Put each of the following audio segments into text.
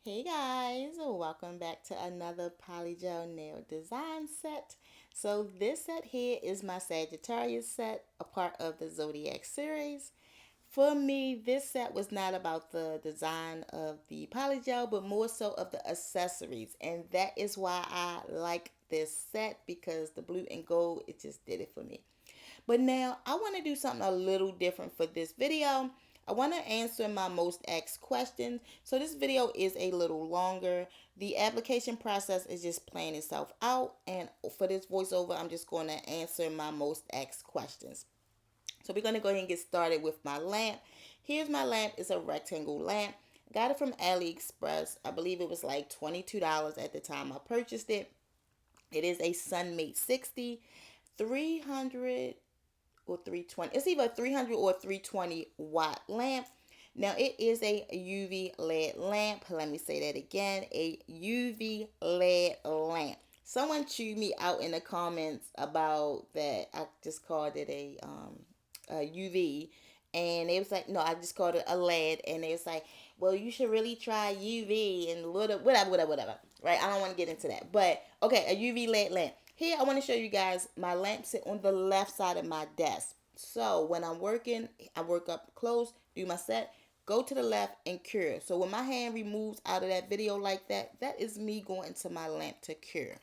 Hey guys, welcome back to another polygel nail design set. So this set here is my Sagittarius set, a part of the zodiac series. For me, this set was not about the design of the polygel, but more so of the accessories. And that is why I like this set, because the blue and gold, it just did it for me. But now I want to do something a little different for this video. I want to answer my most asked questions. So this video is a little longer. The application process is just playing itself out. And for this voiceover, I'm just going to answer my most asked questions. So we're going to go ahead and get started with my lamp. Here's my lamp. It's a rectangle lamp. Got it from AliExpress. I believe it was like $22 at the time I purchased it. It is a Sunmate 60, 300 or 320. It's either 300 or 320 watt lamp. Now it is a UV LED lamp. Let me say that again, a UV LED lamp. Someone chewed me out in the comments about that. I just called it a UV, and it was like, no, I just called it a LED, and it was like, well, you should really try UV and whatever. Right? I don't want to get into that, but okay, a UV LED lamp. Here, I want to show you guys my lamp sit on the left side of my desk. So when I'm working, I work up close, do my set, go to the left and cure. So when my hand removes out of that video like that, that is me going to my lamp to cure.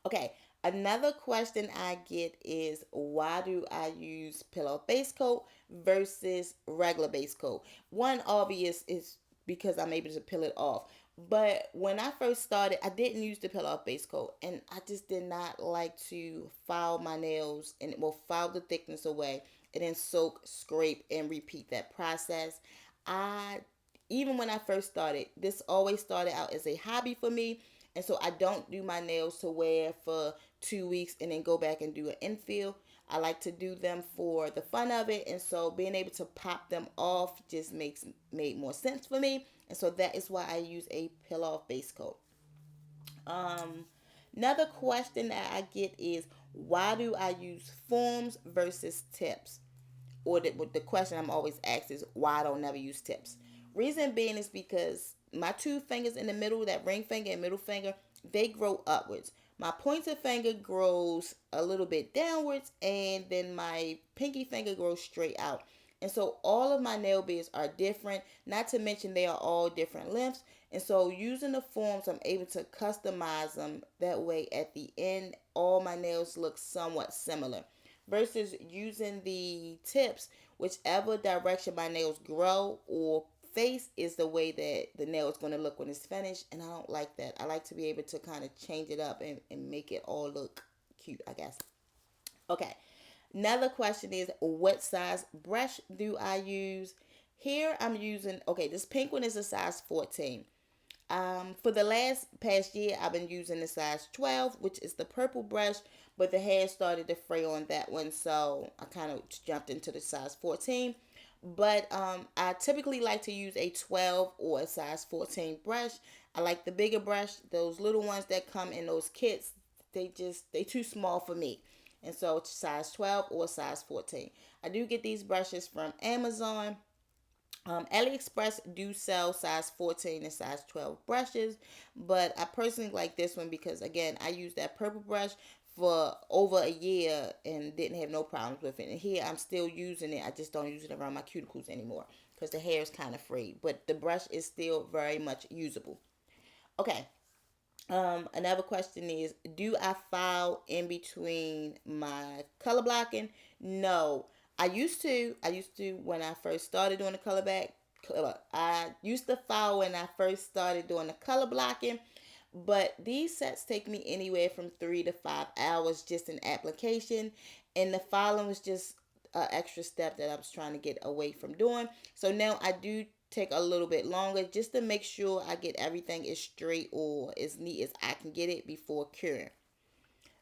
Okay, another question I get is, why do I use pillow base coat versus regular base coat? One obvious is because I'm able to peel it off. But when I first started, I didn't use the peel off base coat, and I just did not like to file my nails and will file the thickness away and then soak, scrape, and repeat that process. I Even when I first started, this always started out as a hobby for me, and so I don't do my nails to wear for 2 weeks and then go back and do an infill. I like to do them for the fun of it, and so being able to pop them off just made more sense for me, and so that is why I use a peel off base coat. Um, Another question that I get is, why do I use forms versus tips? Or the question I'm always asked is, why I don't never use tips. Reason being is because my two fingers in the middle, that ring finger and middle finger, they grow upwards. My pointer finger grows a little bit downwards, and then my pinky finger grows straight out. And so all of my nail beds are different, not to mention they are all different lengths. And so using the forms, I'm able to customize them. That way at the end, all my nails look somewhat similar. Versus using the tips, whichever direction my nails grow or face is the way that the nail is going to look when it's finished. And I don't like that. I like to be able to kind of change it up and make it all look cute, I guess. Okay. Another question is, what size brush do I use? Here I'm using, okay, this pink one is a size 14. For the past year, I've been using the size 12, which is the purple brush, but the hair started to fray on that one, so I kind of jumped into the size 14. But I typically like to use a 12 or a size 14 brush. I like the bigger brush. Those little ones that come in those kits, they too small for me. And so it's size 12 or size 14. I do get these brushes from Amazon. AliExpress do sell size 14 and size 12 brushes, but I personally like this one because, again, I used that purple brush for over a year and didn't have no problems with it. And here I'm still using it. I just don't use it around my cuticles anymore because the hair is kind of frayed, but the brush is still very much usable. Okay. Another question is, do I file in between my color blocking? No. I used to when I first started doing the color back. I used to file when I first started doing the color blocking, but these sets take me anywhere from 3 to 5 hours just in application, and the filing was just an extra step that I was trying to get away from doing. So now I do take a little bit longer just to make sure I get everything as straight or as neat as I can get it before curing.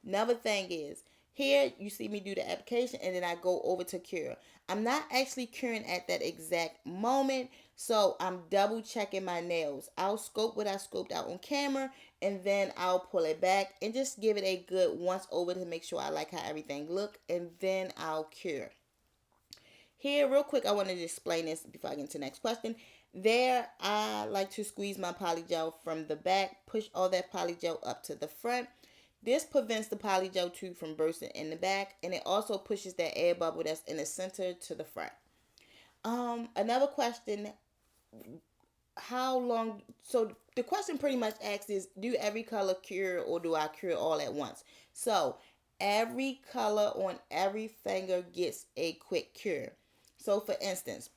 Another thing is, here you see me do the application and then I go over to cure. I'm not actually curing at that exact moment, so I'm double checking my nails. I'll scope what I scoped out on camera, and then I'll pull it back and just give it a good once over to make sure I like how everything look, and then I'll cure. Here, real quick, I wanted to explain this before I get into the next question. There, I like to squeeze my polygel from the back, push all that polygel up to the front. This prevents the polygel tube from bursting in the back, and it also pushes that air bubble that's in the center to the front. Another question, how long, so the question pretty much asks is, do every color cure or do I cure all at once? So every color on every finger gets a quick cure. So for instance,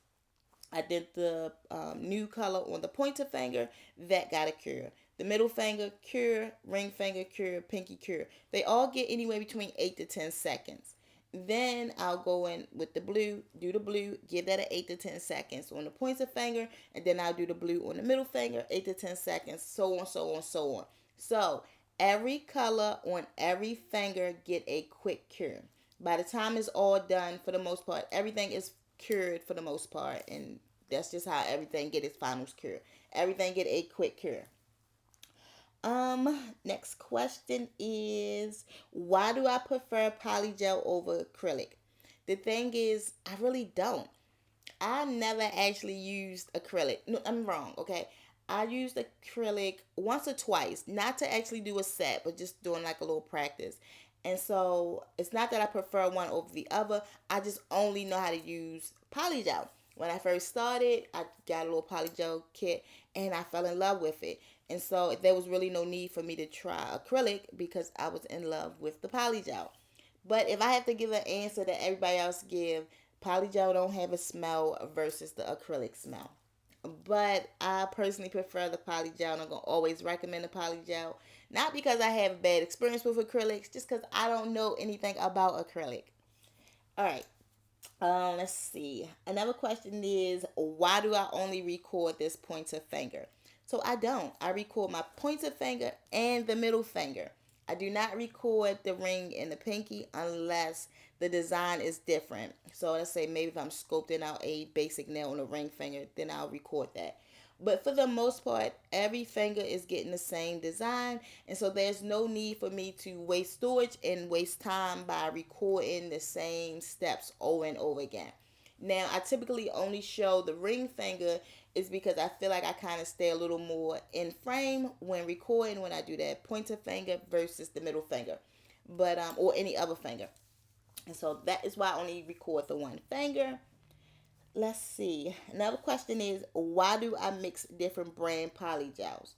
I did the new color on the pointer finger, that got a cure. The middle finger, cure. Ring finger, cure. Pinky, cure. They all get anywhere between 8 to 10 seconds. Then I'll go in with the blue, do the blue, give that an 8 to 10 seconds on the pointer finger, and then I'll do the blue on the middle finger, 8 to 10 seconds, so on, so on, so on. So every color on every finger get a quick cure. By the time it's all done, for the most part, everything is cured for the most part, and that's just how everything get its final cure. Everything get a quick cure. Next question is, why do I prefer polygel over acrylic? The thing is, I really don't. I never actually used acrylic. No, I'm wrong, okay? I used acrylic once or twice, not to actually do a set, but just doing like a little practice. And so it's not that I prefer one over the other. I just only know how to use polygel. When I first started, I got a little polygel kit and I fell in love with it. And so there was really no need for me to try acrylic because I was in love with the polygel. But if I have to give an answer that everybody else give, polygel don't have a smell versus the acrylic smell. But I personally prefer the polygel, and I'm gonna always recommend the polygel. Not because I have a bad experience with acrylics, just because I don't know anything about acrylic. All right. Let's see. Another question is, why do I only record this pointer finger? So I don't. I record my pointer finger and the middle finger. I do not record the ring and the pinky unless the design is different. So let's say maybe if I'm sculpting out a basic nail on a ring finger, then I'll record that. But for the most part, every finger is getting the same design. And so there's no need for me to waste storage and waste time by recording the same steps over and over again. Now, I typically only show the ring finger is because I feel like I kind of stay a little more in frame when recording when I do that pointer finger versus the middle finger, but or any other finger. And so that is why I only record the one finger. Let's see. Another question is, why do I mix different brand polygels?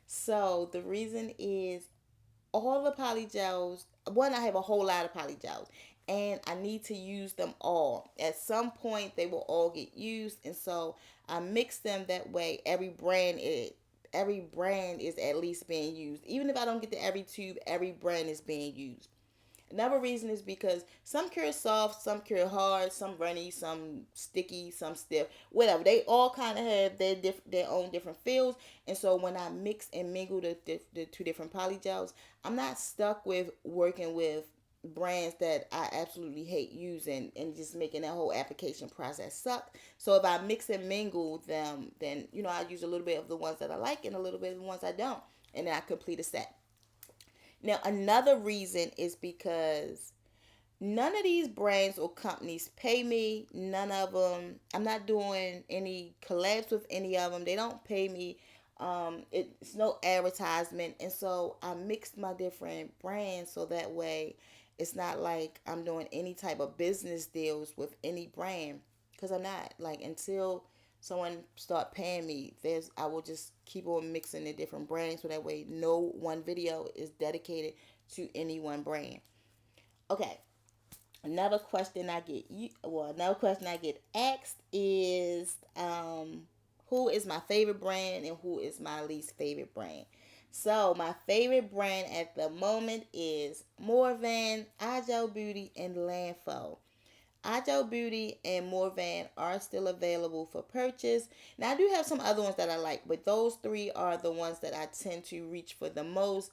So the reason is, all the polygels, one, I have a whole lot of polygels and I need to use them all. At some point they will all get used, and so I mix them that way every brand is at least being used. Even if I don't get to every tube, every brand is being used. Another reason is because some cure soft, some cure hard, some runny, some sticky, some stiff, whatever. They all kind of have their own different feels. And so when I mix and mingle the two different polygels, I'm not stuck with working with brands that I absolutely hate using and just making that whole application process suck. So if I mix and mingle them, then I use a little bit of the ones that I like and a little bit of the ones I don't, and then I complete a set. Now, another reason is because none of these brands or companies pay me. None of them. I'm not doing any collabs with any of them. They don't pay me. It's no advertisement. And so I mixed my different brands so that way it's not like I'm doing any type of business deals with any brand. Because I'm not. Like, until someone start paying me, I will just keep on mixing the different brands so that way no one video is dedicated to any one brand. Okay. Another question I get asked is, who is my favorite brand and who is my least favorite brand? So my favorite brand at the moment is Morvan, Ajo Beauty, and Landfo. Ajo Beauty and Morvan are still available for purchase. Now, I do have some other ones that I like, but those three are the ones that I tend to reach for the most.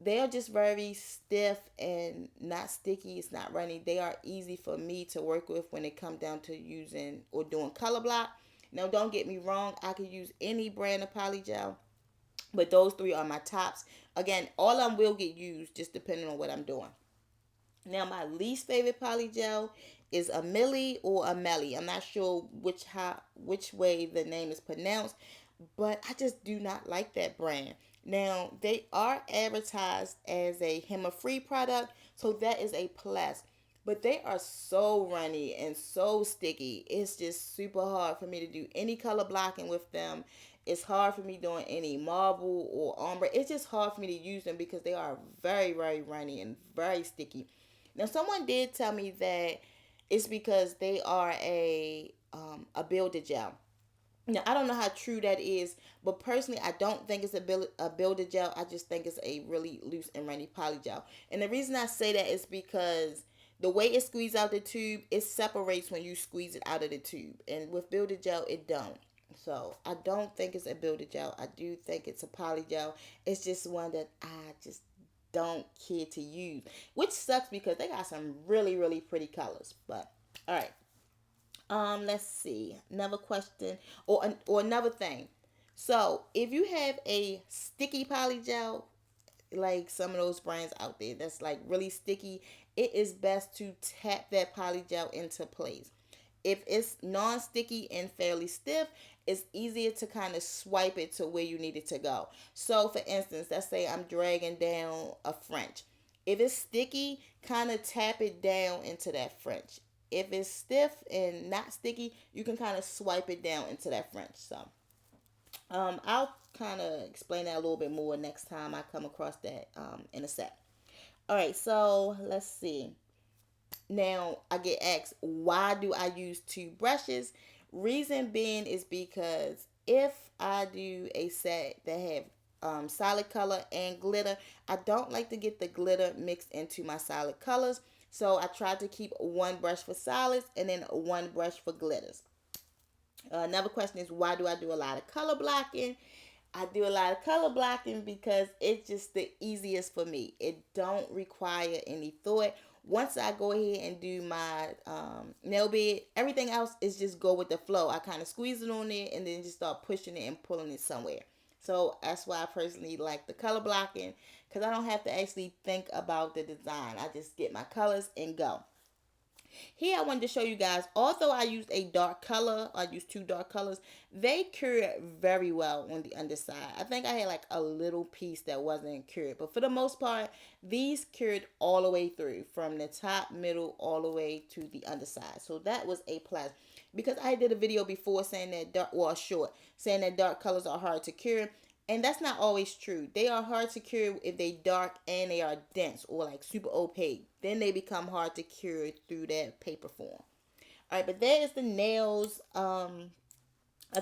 They are just very stiff and not sticky. It's not runny. They are easy for me to work with when it comes down to using or doing color block. Now, don't get me wrong. I could use any brand of polygel, but those three are my tops. Again, all of them will get used just depending on what I'm doing. Now, my least favorite polygel is Amelie or Amelie. I'm not sure which way the name is pronounced, but I just do not like that brand. Now, they are advertised as a HEMA-free product, so that is a plus. But they are so runny and so sticky. It's just super hard for me to do any color blocking with them. It's hard for me doing any marble or ombre. It's just hard for me to use them because they are very, very runny and very sticky. Now, someone did tell me that it's because they are a builder gel. Now, I don't know how true that is, but personally, I don't think it's a builder gel. I just think it's a really loose and runny poly gel. And the reason I say that is because the way it squeezes out the tube, it separates when you squeeze it out of the tube. And with builder gel, it don't. So I don't think it's a builder gel. I do think it's a poly gel. It's just one that I just don't care to use, which sucks because they got some really, really pretty colors. But all right. Let's see. Another question or another thing. So, if you have a sticky poly gel, like some of those brands out there that's like really sticky, it is best to tap that poly gel into place. If it's non-sticky and fairly stiff, it's easier to kind of swipe it to where you need it to go. So, for instance, let's say I'm dragging down a French. If it's sticky, kind of tap it down into that French. If it's stiff and not sticky, you can kind of swipe it down into that French. So, I'll kind of explain that a little bit more next time I come across that in a set. All right, so let's see. Now, I get asked, why do I use two brushes? Reason being is because if I do a set that have solid color and glitter, I don't like to get the glitter mixed into my solid colors. So I try to keep one brush for solids and then one brush for glitters. Another question is, why do I do a lot of color blocking? I do a lot of color blocking because it's just the easiest for me. It don't require any thought. Once I go ahead and do my nail bed, everything else is just go with the flow. I kind of squeeze it on there and then just start pushing it and pulling it somewhere. So that's why I personally like the color blocking, because I don't have to actually think about the design. I just get my colors and go. Here I wanted to show you guys, although I used a dark color, I used two dark colors, they cured very well on the underside. I think I had like a little piece that wasn't cured, but for the most part, these cured all the way through, from the top, middle, all the way to the underside. So that was a plus. Because I did a video before saying that dark, or short, saying that dark colors are hard to cure. And that's not always true. They are hard to cure if they dark and they are dense or like super opaque. Then they become hard to cure through that paper form. All right, but there is the nails. A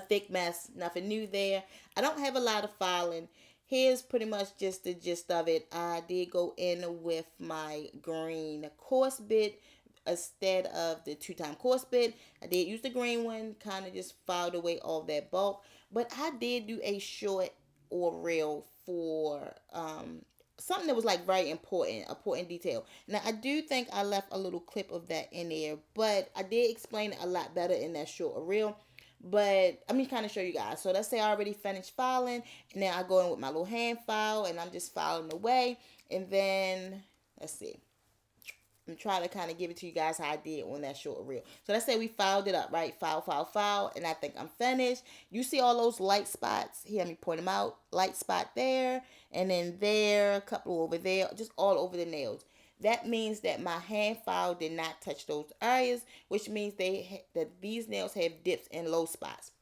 thick mess. Nothing new there. I don't have a lot of filing. Here's pretty much just the gist of it. I did go in with my green coarse bit instead of the 2-time coarse bit. I did use the green one, kind of just filed away all that bulk. But I did do a short or reel for something that was like very important detail. Now I do think I left a little clip of that in there, but I did explain it a lot better in that short or reel. But I'm just kind of show you guys. So let's say I already finished filing, and now I go in with my little hand file, and I'm just filing away. And then let's see. I'm trying to kind of give it to you guys how I did on that short reel. So let's say we filed it up, right? File, and I think I'm finished. You see all those light spots? Here, let me point them out. Light spot there, and then there, a couple over there, just all over the nails. That means that my hand file did not touch those areas, which means that these nails have dips and low spots.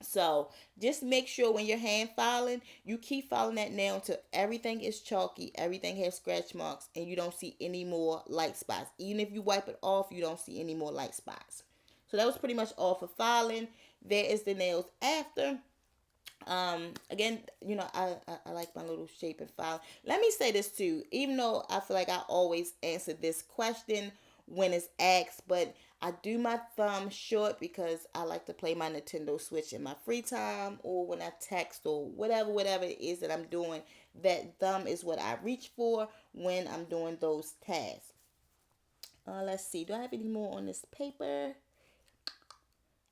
So just make sure when you're hand filing, you keep filing that nail until everything is chalky, everything has scratch marks, and you don't see any more light spots. Even if you wipe it off, you don't see any more light spots. So that was pretty much all for filing. There is the nails after. Again, I like my little shape and file. Let me say this too, even though I feel like I always answer this question when it's asked, but I do my thumb short because I like to play my Nintendo Switch in my free time, or when I text, or whatever it is that I'm doing. That thumb is what I reach for when I'm doing those tasks. Let's see, do I have any more on this paper?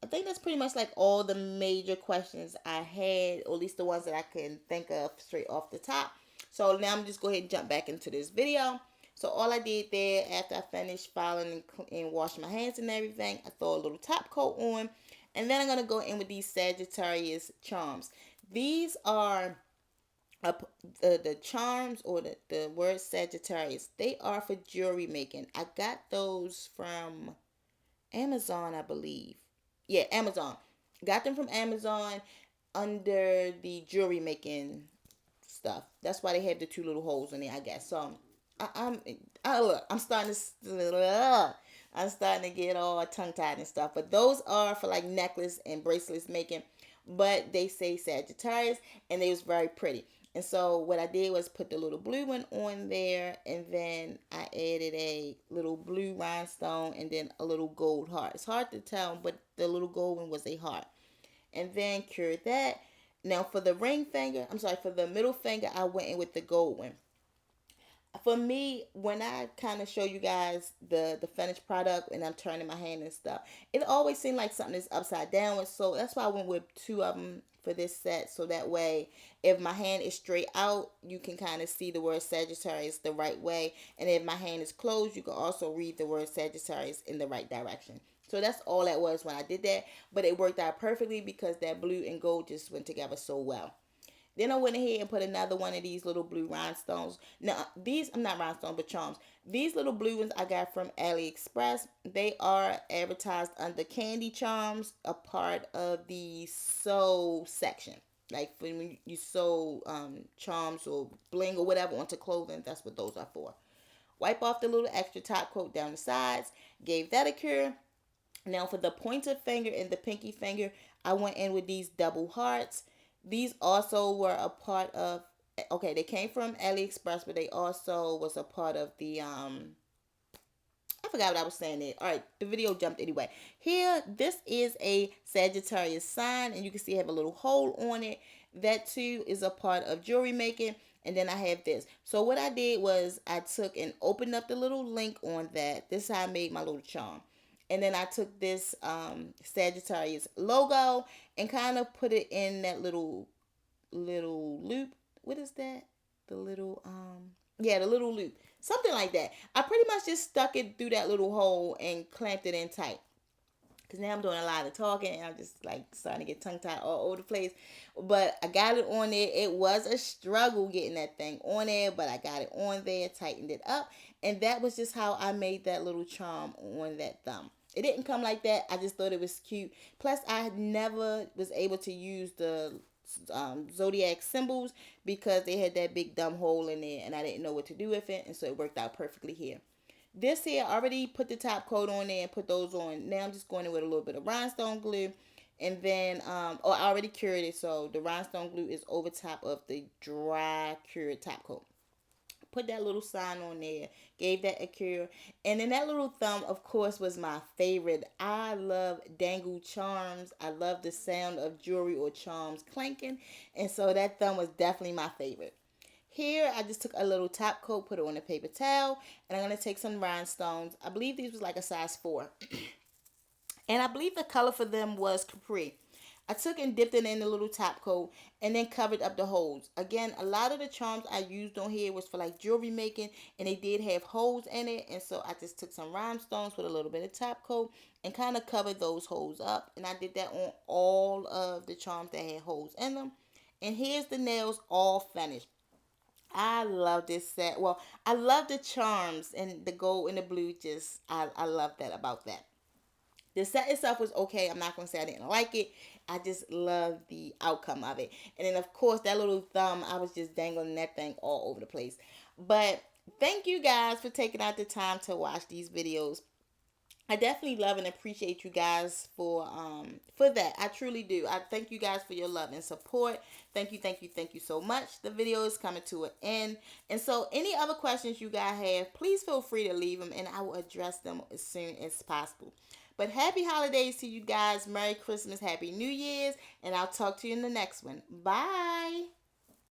I think that's pretty much like all the major questions I had, or at least the ones that I can think of straight off the top. So now I'm just go ahead and jump back into this video. So all I did there after I finished filing and washing my hands and everything, I throw a little top coat on. And then I'm going to go in with these Sagittarius charms. These are the charms, or the word Sagittarius. They are for jewelry making. I got those from Amazon, I believe. Yeah, Amazon. Got them from Amazon under the jewelry making stuff. That's why they have the two little holes in there, I guess. So look, I'm starting to get all tongue tied and stuff. But those are for like necklace and bracelets making. But they say Sagittarius, and they was very pretty. And so what I did was put the little blue one on there, and then I added a little blue rhinestone and then a little gold heart. It's hard to tell, but the little gold one was a heart. And then cured that. Now for the for the middle finger, I went in with the gold one. For me, when I kind of show you guys the finished product and I'm turning my hand and stuff, it always seems like something is upside down. So that's why I went with two of them for this set. So that way, if my hand is straight out, you can kind of see the word Sagittarius the right way. And if my hand is closed, you can also read the word Sagittarius in the right direction. So that's all that was when I did that. But it worked out perfectly because that blue and gold just went together so well. Then I went ahead and put another one of these little blue rhinestones. Now, these, I'm not rhinestones, but charms. These little blue ones I got from AliExpress. They are advertised under Candy Charms, a part of the sew section. Like when you sew charms or bling or whatever onto clothing, that's what those are for. Wipe off the little extra top coat down the sides. Gave that a cure. Now for the pointer finger and the pinky finger, I went in with these double hearts. These also were a part of, okay, they came from AliExpress, but they also was a part of the I forgot what I was saying there. All right, the video jumped anyway. Here, this is a Sagittarius sign, and you can see I have a little hole on it. That too is a part of jewelry making. And then I have this. So what I did was I took and opened up the little link on that. This is how I made my little charm. And then I took this Sagittarius logo and kind of put it in that little loop. What is that? The little yeah, the little loop. Something like that. I pretty much just stuck it through that little hole and clamped it in tight. Because now I'm doing a lot of talking and I'm just like starting to get tongue tied all over the place. But I got it on there. It was a struggle getting that thing on there, but I got it on there, tightened it up. And that was just how I made that little charm on that thumb. It didn't come like that. I just thought it was cute. Plus, I never was able to use the zodiac symbols because they had that big dumb hole in there and I didn't know what to do with it. And so it worked out perfectly here. This here, I already put the top coat on there and put those on. Now I'm just going in with a little bit of rhinestone glue. And then, I already cured it. So the rhinestone glue is over top of the dry cured top coat. Put that little sign on there. Gave that a cure. And then that little thumb, of course, was my favorite. I love dangle charms. I love the sound of jewelry or charms clanking. And so that thumb was definitely my favorite. Here, I just took a little top coat, put it on a paper towel, and I'm going to take some rhinestones. I believe these was like a size 4. And I believe the color for them was Capri. I took and dipped it in the little top coat and then covered up the holes. Again, a lot of the charms I used on here was for like jewelry making, and they did have holes in it. And so I just took some rhinestones with a little bit of top coat and kind of covered those holes up. And I did that on all of the charms that had holes in them. And here's the nails all finished. I love this set. Well, I love the charms and the gold and the blue. Just, I love that about that. The set itself was okay. I'm not going to say I didn't like it. I just love the outcome of it. And then, of course, that little thumb, I was just dangling that thing all over the place. But thank you guys for taking out the time to watch these videos. I definitely love and appreciate you guys for that. I truly do. I thank you guys for your love and support. Thank you, thank you, thank you so much. The video is coming to an end. And so any other questions you guys have, please feel free to leave them and I will address them as soon as possible. But happy holidays to you guys. Merry Christmas, Happy New Year's, and I'll talk to you in the next one. Bye.